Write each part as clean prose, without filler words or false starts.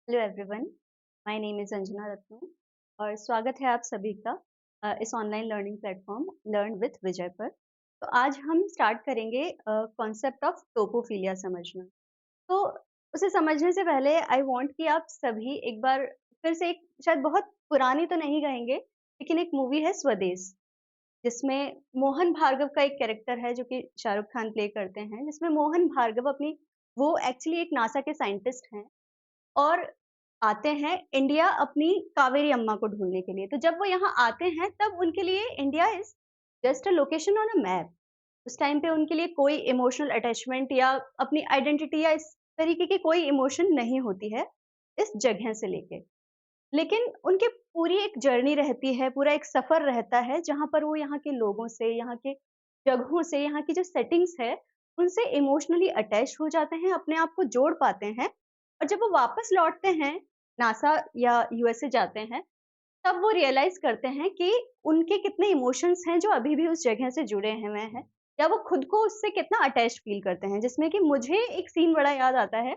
Hello everyone, my name is Anjana Ratnu और स्वागत है आप सभी का इस online learning platform learn with Vijay पर। तो आज हम स्टार्ट करेंगे कॉन्सेप्ट ऑफ टोपोफिलिया समझना। तो उसे समझने से पहले आई वांट कि आप सभी एक बार फिर से एक शायद बहुत पुरानी तो नहीं कहेंगे, लेकिन एक मूवी है स्वदेश, जिसमें मोहन भार्गव का एक कैरेक्टर है जो कि शाहरुख खान प्ले करते हैं, जिसमें मोहन भार्गव अपनी वो एक्चुअली एक नासा के साइंटिस्ट हैं और आते हैं इंडिया अपनी कावेरी अम्मा को ढूँढने के लिए। तो जब वो यहाँ आते हैं तब उनके लिए India is just a location on a map. उस टाइम पे उनके लिए कोई इमोशनल अटैचमेंट या अपनी आइडेंटिटी या इस तरीके की कोई इमोशन नहीं होती है, इस जगह से लेके। लेकिन उनकी पूरी एक जर्नी रहती है, पूरा एक सफ़र रहता है जहाँ पर वो यहाँ के लोगों से, यहाँ के जगहों से, यहाँ की जो सेटिंग्स है, उनसे इमोशनली अटैच हो जाते हैं, अपने आप को जोड़ पाते हैं और जब वो वापस लौटते हैं, नासा या यूएसए जाते हैं, तब वो रियलाइज़ करते हैं कि उनके कितने इमोशंस हैं जो अभी भी उस जगह से जुड़े हुए हैं या वो खुद को उससे कितना अटैच्ड फ़ील करते हैं। जिसमें कि मुझे एक सीन बड़ा याद आता है,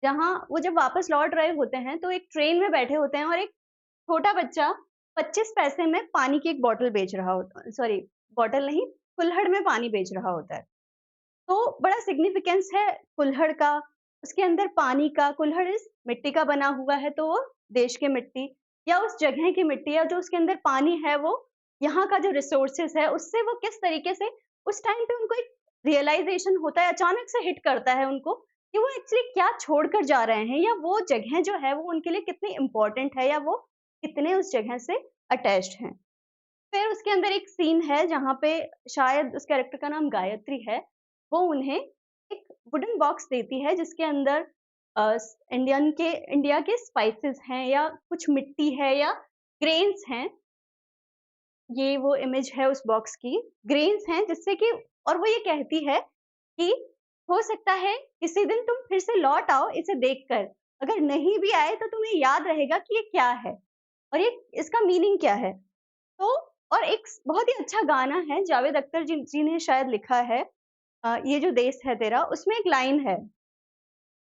जहाँ वो जब वापस लौट रहे होते हैं, तो एक ट्रेन में बैठे होते हैं और एक छोटा बच्चा 25 पैसे में पानी की एक बॉटल बेच रहा होता सॉरी बॉटल नहीं, कुल्हड़ में पानी बेच रहा होता है। तो बड़ा सिग्निफिकेंस है कुल्हड़ का, उसके अंदर पानी का, कुल्हड़ इस मिट्टी का बना हुआ है तो वो देश की मिट्टी या उस जगह की मिट्टी या जो उसके अंदर पानी है वो यहाँ का जो रिसोर्सेज़ है उससे वो किस तरीके से उस टाइम पे उनको एक रियलाइज़ेशन होता है, अचानक से हिट करता है उनको कि वो एक्चुअली क्या छोड़कर जा रहे हैं या वो जगह जो है वो उनके लिए कितनी इम्पोर्टेंट है या वो कितने उस जगह से अटैच्ड हैं। फिर उसके अंदर एक सीन है जहाँ पे शायद उस कैरेक्टर का नाम गायत्री है, वो उन्हें एक वुडन बॉक्स देती है जिसके अंदर इंडिया के स्पाइसेस हैं या कुछ मिट्टी है या ग्रेन्स हैं, ये वो इमेज है उस बॉक्स की, ग्रेन्स हैं जिससे कि और वो ये कहती है कि हो सकता है किसी दिन तुम फिर से लौट आओ इसे देखकर, अगर नहीं भी आए तो तुम्हें याद रहेगा कि ये क्या है और ये इसका मीनिंग क्या है। तो और एक बहुत ही अच्छा गाना है, जावेद अख्तर जी ने शायद लिखा है, ये जो देश है तेरा, उसमें एक लाइन है,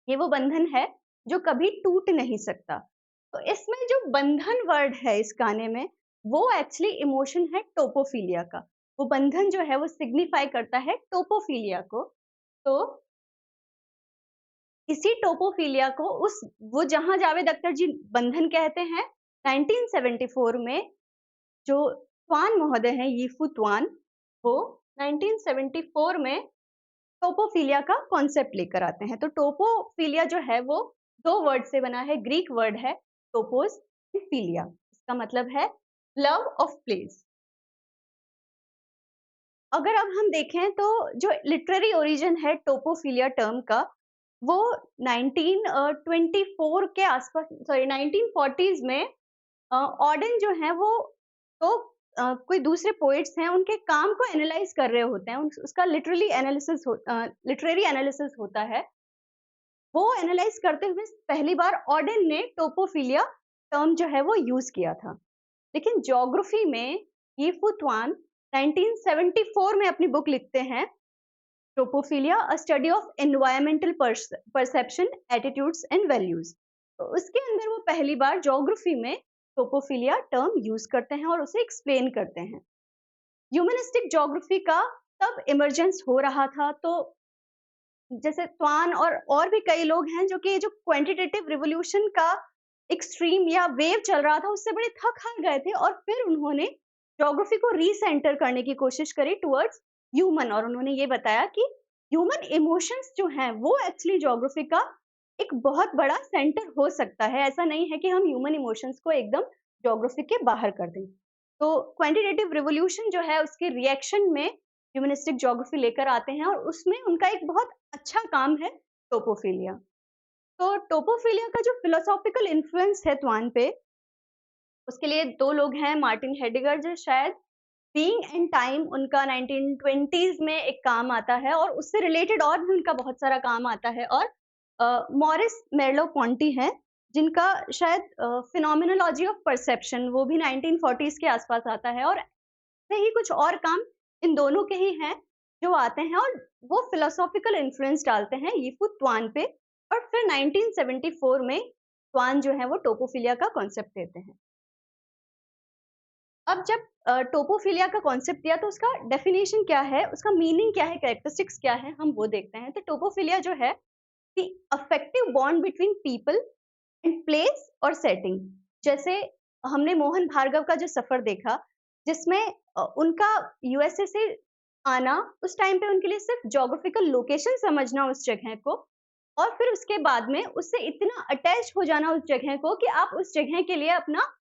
ये वो बंधन है जो कभी टूट नहीं सकता। तो इसमें जो बंधन वर्ड है इस गाने में, वो एक्चुअली इमोशन है टोपोफिलिया का। वो बंधन जो है वो सिग्निफाई करता है टोपोफिलिया को। तो इसी टोपोफिलिया को उस वो जहाँ जावेद अख्तर जी बंधन कहते हैं, 1974 में जो त्वान महोदय हैं, यीफू त्वान, वो 1974 में टोपोफिलिया का कॉन्सेप्ट लेकर आते हैं। तो टोपोफिलिया जो है वो 2 वर्ड से बना है, ग्रीक वर्ड है टोपोस एंड फिलिया। इसका मतलब है लव ऑफ प्लेस। अगर अब हम देखें तो जो लिटरेरी ओरिजिन है टोपोफिलिया टर्म का, वो 1924 के आसपास सॉरी 1940s में ऑडेन जो है वो तो कोई दूसरे पोएट्स हैं, उनके काम को एनालाइज़ कर रहे होते हैं। उसका लिटरेरी एनालिसिस होता है। वो एनालाइज़ करते हुए पहली बार ऑडेन ने टोपोफिलिया टर्म जो है वो यूज़ किया था। लेकिन ज्योग्राफी में यी फू ट्वान 1974 में अपनी बुक लिखते हैं, tropophilia a study of environmental perception attitudes and values. तो उसके अंदर वो पहली बार ज्योग्राफी में ट्रोपोफिलिया टर्म यूज करते हैं और उसे एक्सप्लेन करते हैं। ह्यूमनिस्टिक ज्योग्राफी का तब इमरजेंस हो रहा था, तो जैसे त्वान और भी कई लोग हैं जो कि जो क्वांटिटेटिव रिवॉल्यूशन का एक्सट्रीम या वेव चल रहा था उससे बड़े थक हार गए थे और फिर उन्होंने ज्योग्राफी को रीसेंटर करने की कोशिश करी टुवर्ड्स ह्यूमन, और उन्होंने ये बताया कि ह्यूमन इमोशंस जो हैं वो एक्चुअली ज्योग्राफी का एक बहुत बड़ा सेंटर हो सकता है। ऐसा नहीं है कि हम ह्यूमन इमोशंस को एकदम ज्योग्राफी के बाहर कर दें। तो क्वांटिटेटिव रिवॉल्यूशन जो है उसके रिएक्शन में ह्यूमनिस्टिक ज्योग्राफी लेकर आते हैं और उसमें उनका एक बहुत अच्छा काम है टोपोफिलिया। तो टोपोफिलिया का जो फिलोसॉफिकल इन्फ्लुएंस है त्वान पे, उसके लिए 2 लोग हैं, मार्टिन हेडिगर जो शायद बीइंग एंड टाइम उनका 1920s में एक काम आता है और उससे रिलेटेड और भी उनका बहुत सारा काम आता है, और मॉरिस मेर्लो पोंटी हैं जिनका शायद फिनोमिनोलॉजी ऑफ परसेप्शन वो भी 1940s के आसपास आता है, और ऐसे ही कुछ और काम इन दोनों के ही हैं जो आते हैं और वो फिलोसॉफिकल इन्फ्लुएंस डालते हैं यीफू त्वान पे। और फिर 1974 में स्वान जो है वो टोपोफिलिया का कॉन्सेप्ट देते हैं। अब जब टोपोफिलिया का कॉन्सेप्ट दिया तो उसका डेफिनेशन क्या है, उसका मीनिंग क्या है, कैरेक्टरिस्टिक्स क्या है, हम वो देखते हैं। तो टोपोफिलिया जो है the affective bond between people and place और सेटिंग। जैसे हमने मोहन भार्गव का जो सफर देखा, जिसमें उनका यूएसए से आना, उस टाइम पे उनके लिए सिर्फ ज्योग्राफिकल लोकेशन समझना उस जगह को, और फिर उसके बाद में उससे इतना अटैच हो जाना उस जगह को कि आप उस जगह के लिए अपना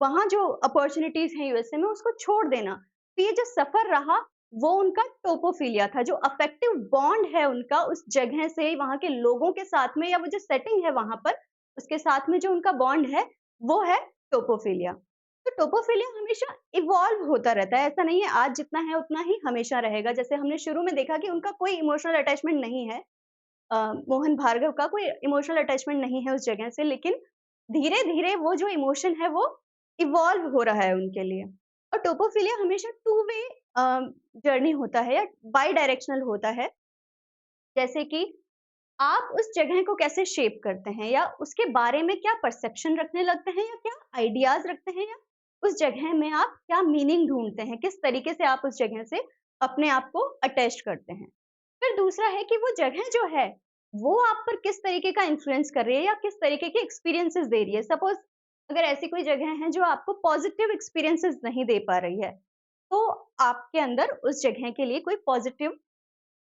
वहाँ जो अपॉर्चुनिटीज हैं यूएसए में उसको छोड़ देना। तो ये जो सफर रहा वो उनका टोपोफिलिया था, जो अफेक्टिव बॉन्ड है उनका उस जगह से, वहाँ के लोगों के साथ में, या वो जो सेटिंग है वहाँ पर उसके साथ में जो उनका बॉन्ड है वो है टोपोफिलिया। तो टोपोफिलिया हमेशा इवॉल्व होता रहता है, ऐसा नहीं है आज जितना है उतना ही हमेशा रहेगा। जैसे हमने शुरू में देखा कि उनका कोई इमोशनल अटैचमेंट नहीं है, मोहन भार्गव का कोई इमोशनल अटैचमेंट नहीं है उस जगह से, लेकिन धीरे-धीरे वो जो इमोशन है वो इवॉल्व हो रहा है उनके लिए। और टोपोफिलिया हमेशा टू वे जर्नी होता है या बाई डायरेक्शनल होता है। जैसे कि आप उस जगह को कैसे शेप करते हैं, या उसके बारे में क्या परसेप्शन रखने लगते हैं, या क्या आइडियाज रखते हैं, या उस जगह में आप क्या मीनिंग ढूंढते हैं, किस तरीके से आप उस जगह से अपने आप को अटैच करते हैं। फिर दूसरा है कि वो जगह जो है वो आप पर किस तरीके का इन्फ्लुएंस कर रही है या किस तरीके के एक्सपीरियंसेस दे रही है। सपोज अगर ऐसी कोई जगह है जो आपको पॉजिटिव एक्सपीरियंसेस नहीं दे पा रही है, तो आपके अंदर उस जगह के लिए कोई पॉजिटिव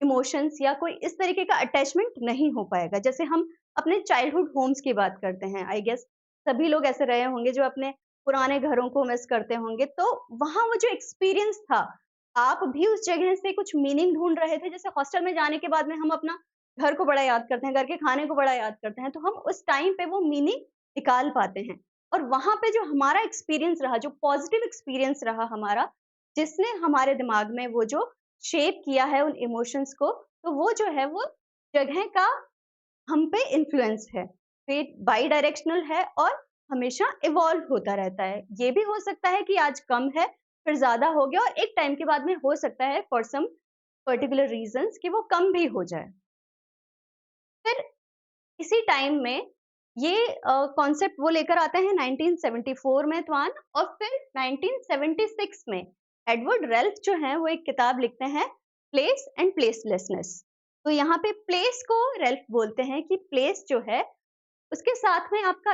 इमोशंस या कोई इस तरीके का अटैचमेंट नहीं हो पाएगा। जैसे हम अपने चाइल्डहुड होम्स की बात करते हैं, आई गेस सभी लोग ऐसे रहे होंगे जो अपने पुराने घरों को मिस करते होंगे। तो वहाँ वो जो एक्सपीरियंस था, आप भी उस जगह से कुछ मीनिंग ढूँढ रहे थे। जैसे हॉस्टल में जाने के बाद में हम अपना घर को बड़ा याद करते हैं, घर के खाने को बड़ा याद करते हैं, तो हम उस टाइम पे वो मीनिंग निकाल पाते हैं। और वहाँ पे जो हमारा एक्सपीरियंस रहा, जो पॉजिटिव एक्सपीरियंस रहा हमारा, जिसने हमारे दिमाग में वो जो शेप किया है उन इमोशंस को, तो वो जो है वो जगह का हम पे इन्फ्लुएंस है। फिर बाई डायरेक्शनल है और हमेशा इवॉल्व होता रहता है। ये भी हो सकता है कि आज कम है, फिर ज़्यादा हो गया, और एक टाइम के बाद में हो सकता है फॉर सम पर्टिकुलर रीज़न्स कि वो कम भी हो जाए। फिर इसी टाइम में ये कॉन्सेप्ट वो लेकर आते हैं 1974 में ट्वान, और फिर 1976 में एडवर्ड रेल्फ जो हैं वो एक किताब लिखते हैं, प्लेस एंड प्लेसलेसनेस। तो यहाँ पे प्लेस को रेल्फ बोलते हैं कि प्लेस जो है उसके साथ में आपका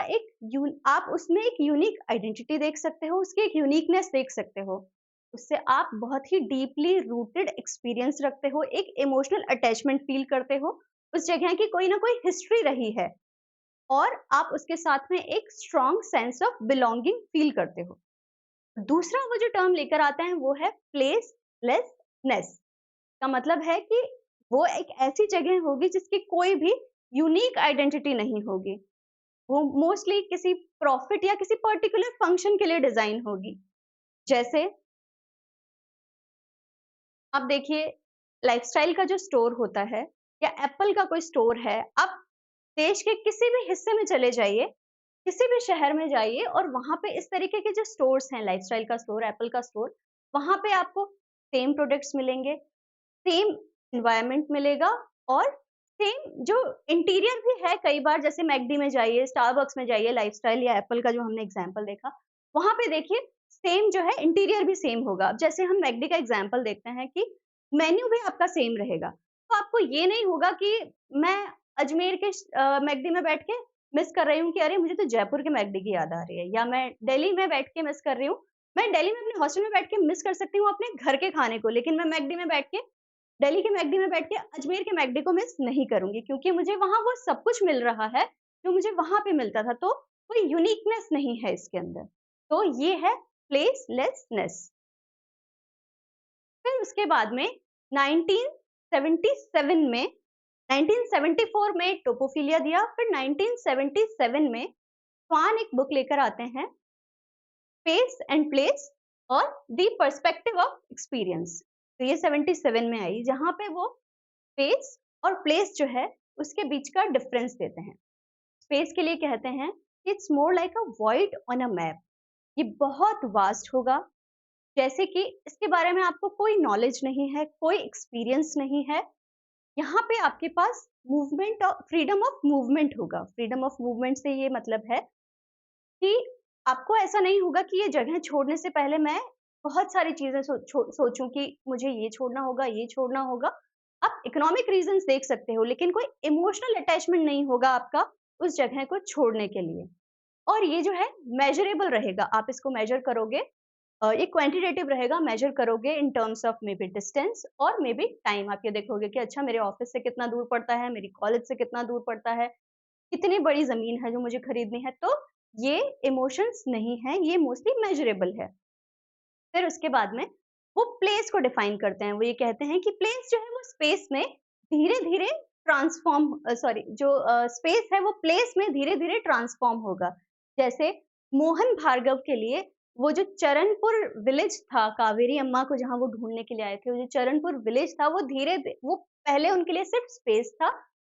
आप उसमें एक यूनिक आइडेंटिटी देख सकते हो, उसकी एक यूनिकनेस देख सकते हो। उससे आप बहुत ही डीपली रूटेड एक्सपीरियंस रखते हो, एक इमोशनल अटैचमेंट फील करते हो, उस जगह की कोई ना कोई हिस्ट्री रही है, और आप उसके साथ में एक strong sense of belonging feel करते हो। दूसरा वो जो टर्म लेकर आते हैं वो है प्लेसलेसनेस। का मतलब है कि वो एक ऐसी जगह होगी जिसकी कोई भी यूनिक आइडेंटिटी नहीं होगी। वो मोस्टली किसी प्रॉफिट या किसी पर्टिकुलर फंक्शन के लिए डिजाइन होगी। जैसे आप देखिए, लाइफस्टाइल का जो स्टोर होता है या एप्पल का कोई स्टोर है, आप देश के किसी भी हिस्से में चले जाइए, किसी भी शहर में जाइए, और वहाँ पे इस तरीके के जो स्टोर्स हैं, लाइफस्टाइल का स्टोर, एप्पल का स्टोर, वहाँ पे आपको सेम प्रोडक्ट्स मिलेंगे, सेम एनवायरनमेंट मिलेगा, और सेम जो इंटीरियर भी है। कई बार जैसे मैकडी में जाइए, स्टारबक्स में जाइए, लाइफस्टाइल या एप्पल का जो हमने एग्जांपल देखा, वहाँ पे देखिए सेम जो है इंटीरियर भी सेम होगा। अब जैसे हम मैकडी का एग्जांपल देखते हैं कि मेन्यू भी आपका सेम रहेगा, तो आपको ये नहीं होगा कि मैं अजमेर के मैकडी में बैठ के मिस कर रही हूँ कि अरे मुझे तो जयपुर के मैकडी की याद आ रही है, या मैं दिल्ली में बैठ के मिस कर रही हूँ। मैं दिल्ली में अपने हॉस्टल में बैठ के मिस कर सकती हूँ अपने घर के खाने को, लेकिन मैं मैकडी में बैठ के दिल्ली के मैकडी में बैठ के अजमेर के मैकडी को मिस नहीं करूँगी, क्योंकि मुझे वहाँ वो सब कुछ मिल रहा है, जो मुझे वहाँ पे मिलता था। तो कोई यूनिकनेस नहीं है इसके अंदर। तो ये है प्लेसलेसनेस। फिर उसके बाद में 1977 में 1974 में टोपोफिलिया दिया, फिर 1977 में स्वान एक बुक लेकर आते हैं, स्पेस एंड प्लेस और द पर्सपेक्टिव ऑफ एक्सपीरियंस। तो ये 77 में आई, जहाँ पे वो स्पेस और प्लेस जो है उसके बीच का डिफरेंस देते हैं। स्पेस के लिए कहते हैं it's more like a void on a map. ये बहुत वास्ट होगा, जैसे कि इसके बारे में आपको कोई नॉलेज नहीं है, कोई एक्सपीरियंस नहीं है, यहाँ पे आपके पास मूवमेंट और फ्रीडम ऑफ मूवमेंट होगा। फ्रीडम ऑफ मूवमेंट से ये मतलब है कि आपको ऐसा नहीं होगा कि ये जगह छोड़ने से पहले मैं बहुत सारी चीज़ें सोचूँ कि मुझे ये छोड़ना होगा, ये छोड़ना होगा। आप इकोनॉमिक रीज़न्स देख सकते हो, लेकिन कोई इमोशनल अटैचमेंट नहीं होगा आपका उस जगह को छोड़ने के लिए। और ये जो है मेज़रेबल रहेगा, आप इसको मेज़र करोगे, ये क्वांटिटेटिव रहेगा, मेज़र करोगे in terms of may be distance और मे बी टाइम। आप ये देखोगे कि अच्छा मेरे ऑफ़िस से कितना दूर पड़ता है, मेरी कॉलेज से कितना दूर पड़ता है, कितनी बड़ी ज़मीन है जो मुझे खरीदनी है। तो ये इमोशंस नहीं है, ये मोस्टली मेज़रेबल है। फिर उसके बाद में वो प्लेस को डिफाइन करते हैं। वो ये कहते हैं कि प्लेस जो है वो स्पेस में धीरे-धीरे स्पेस है वो प्लेस में धीरे-धीरे ट्रांसफ़ॉर्म होगा। जैसे मोहन भार्गव के लिए वो जो चरणपुर विलेज था, कावेरी अम्मा को जहाँ वो ढूँढने के लिए आए थे, वो जो चरणपुर विलेज था वो पहले उनके लिए सिर्फ़ स्पेस था,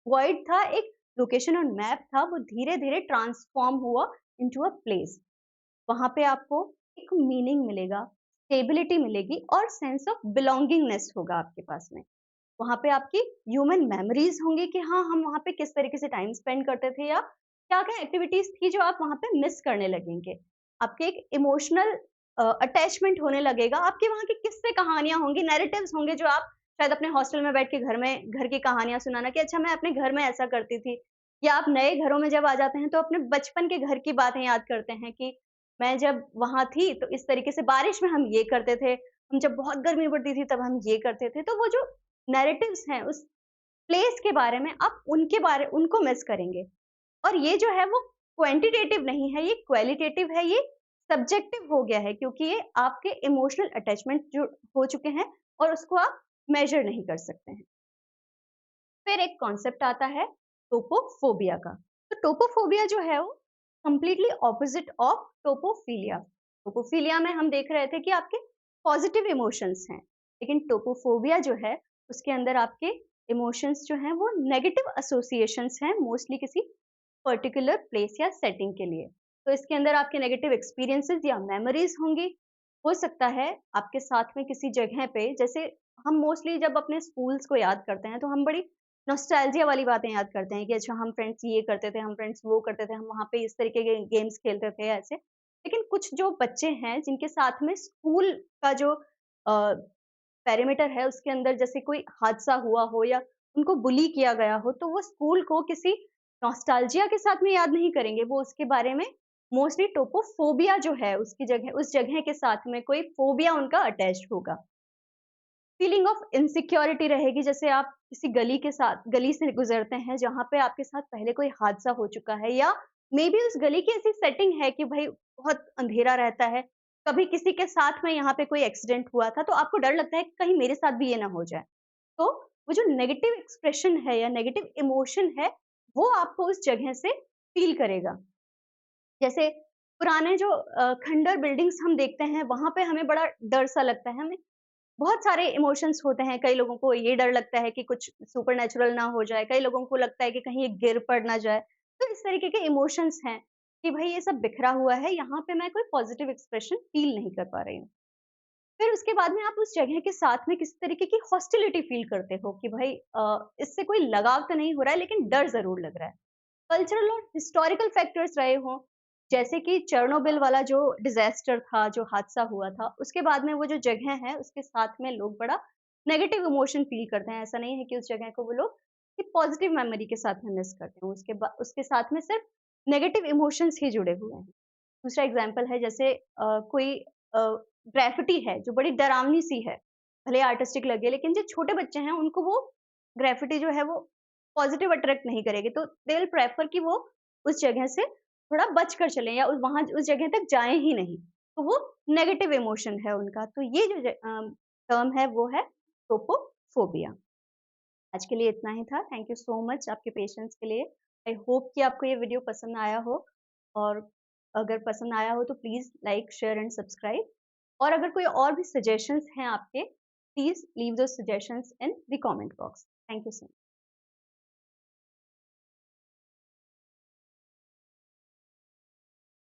वॉइड था, एक लोकेशन और मैप था, वो धीरे-धीरे ट्रांसफ़ॉर्म हुआ इंटू अ प्लेस। वहाँ पे आपको एक मीनिंग मिलेगा, स्टेबिलिटी मिलेगी और सेंस ऑफ बिलॉन्गिंगनेस होगा आपके पास में। वहाँ पे आपकी ह्यूमन मेमोरीज़ होंगी कि हाँ, हम वहाँ पे किस तरीके से टाइम स्पेंड करते थे या क्या-क्या एक्टिविटीज़ थी जो आप वहाँ पे मिस करने लगेंगे। आपके एक इमोशनल अटैचमेंट होने लगेगा, आपके वहाँ की किस्से कहानियाँ होंगी, नैरेटिव्स होंगे जो आप शायद अपने हॉस्टल में बैठ के घर की कहानियाँ सुनाना कि अच्छा मैं अपने घर में ऐसा करती थी। या आप नए घरों में जब आ जाते हैं तो अपने बचपन के घर की बातें याद करते हैं कि मैं जब वहाँ थी तो इस तरीके से बारिश में हम ये करते थे, हम जब बहुत गर्मी पड़ती थी तब हम ये करते थे। तो वो जो नैरेटिव्स हैं उस प्लेस के बारे में आप उनको मिस करेंगे। और ये जो है वो क्वांटिटेटिव नहीं है, ये क्वालिटेटिव है, ये सब्जेक्टिव हो गया है क्योंकि ये आपके इमोशनल अटैचमेंट जो हो चुके हैं और उसको आप मेज़र नहीं कर सकते हैं। फिर एक कॉन्सेप्ट आता है टोपोफोबिया का। तो टोपोफोबिया जो है वो कंप्लीटली ऑपोजिट ऑफ टोपोफिलिया। टोपोफिलिया में हम देख रहे थे कि आपके पॉजिटिव इमोशंस हैं, लेकिन टोपोफोबिया जो है उसके अंदर आपके इमोशंस जो हैं वो नेगेटिव एसोसिएशंस हैं मोस्टली किसी पर्टिकुलर प्लेस या सेटिंग के लिए। तो इसके अंदर आपके नेगेटिव एक्सपीरियंसेस या मेमोरीज होंगी। हो सकता है आपके साथ में किसी जगह पे जैसे हम मोस्टली जब अपने स्कूल्स को याद करते हैं तो हम बड़ी नॉस्टैल्जिया वाली बातें याद करते हैं कि अच्छा हम फ्रेंड्स ये करते थे, हम फ्रेंड्स वो करते थे, हम वहाँ पे इस तरीके के गेम्स खेलते थे ऐसे। लेकिन कुछ जो बच्चे हैं जिनके साथ में स्कूल का जो पेरीमीटर है उसके अंदर जैसे कोई हादसा हुआ हो या उनको बुली किया गया हो, तो वो स्कूल को किसी नॉस्टैल्जिया के साथ में याद नहीं करेंगे, वो उसके बारे में मोस्टली टोपोफोबिया जो है उसकी जगह उस जगह के साथ में कोई फोबिया उनका अटैच्ड होगा। फीलिंग ऑफ इनसिक्योरिटी रहेगी जैसे आप किसी गली से गुजरते हैं जहाँ पे आपके साथ पहले कोई हादसा हो चुका है या मे बी उस गली की ऐसी सेटिंग है कि भाई बहुत अंधेरा रहता है, कभी किसी के साथ में यहाँ पे कोई एक्सीडेंट हुआ था तो आपको डर लगता है कि कहीं मेरे साथ भी ये ना हो जाए। तो वो जो नेगेटिव एक्सप्रेशन है या नेगेटिव इमोशन है वो आपको उस जगह से फील करेगा। जैसे पुराने जो खंडर बिल्डिंग्स हम देखते हैं वहां पे हमें बड़ा डर सा लगता है, हमें बहुत सारे इमोशंस होते हैं। कई लोगों को ये डर लगता है कि कुछ सुपरनैचुरल ना हो जाए, कई लोगों को लगता है कि कहीं ये गिर पड़ ना जाए। तो इस तरीके के इमोशंस हैं कि भई ये सब बिखरा हुआ है, यहाँ पे मैं कोई पॉजिटिव एक्सप्रेशन फ़ील नहीं कर पा रही हूँ। फिर उसके बाद में आप उस जगह के साथ में किसी तरीके की हॉस्टिलिटी फ़ील करते हो कि भई इससे कोई लगाव तो नहीं हो रहा है लेकिन डर ज़रूर लग रहा है। कल्चरल और हिस्टोरिकल फैक्टर्स रहे हों, जैसे कि चेरनोबिल वाला जो डिज़ास्टर था, जो हादसा हुआ था, उसके बाद में वो जो जगह है, उसके साथ में लोग बड़ा नेगेटिव इमोशन फ़ील करते हैं। ऐसा नहीं है कि उस जगह को वो लोग एक पॉज़िटिव मेमोरी के साथ में मिस करते हैं। उसके साथ में सिर्फ़ नेगेटिव इमोशंस ही जुड़े हुए हैं। दूसरा एग्ज़ाम्पल है जैसे कोई अ, ग्राफ़िटी है, जो बड़ी डरावनी-सी है, भले आर्टिस्टिक लगे, लेकिन जो छोटे बच्चे हैं, उनको वो ग्राफ़िटी जो है वो पॉज़िटिव अट्रैक्ट नहीं करेगी, तो दे विल प्रेफर कि वो उस जगह से थोड़ा बच कर चलें या उस जगह तक जाएँ ही नहीं। तो वो नेगेटिव इमोशन है उनका। तो ये जो टर्म है वो है टोपोफोबिया। आज के लिए इतना ही था। थैंक यू सो मच आपके पेशेंस के लिए। आई होप कि आपको ये वीडियो पसंद आया हो और अगर पसंद आया हो तो please like, share and subscribe और अगर कोई और भी सजेशंस हैं आपके, please leave those suggestions in the comment box. Thank you so much.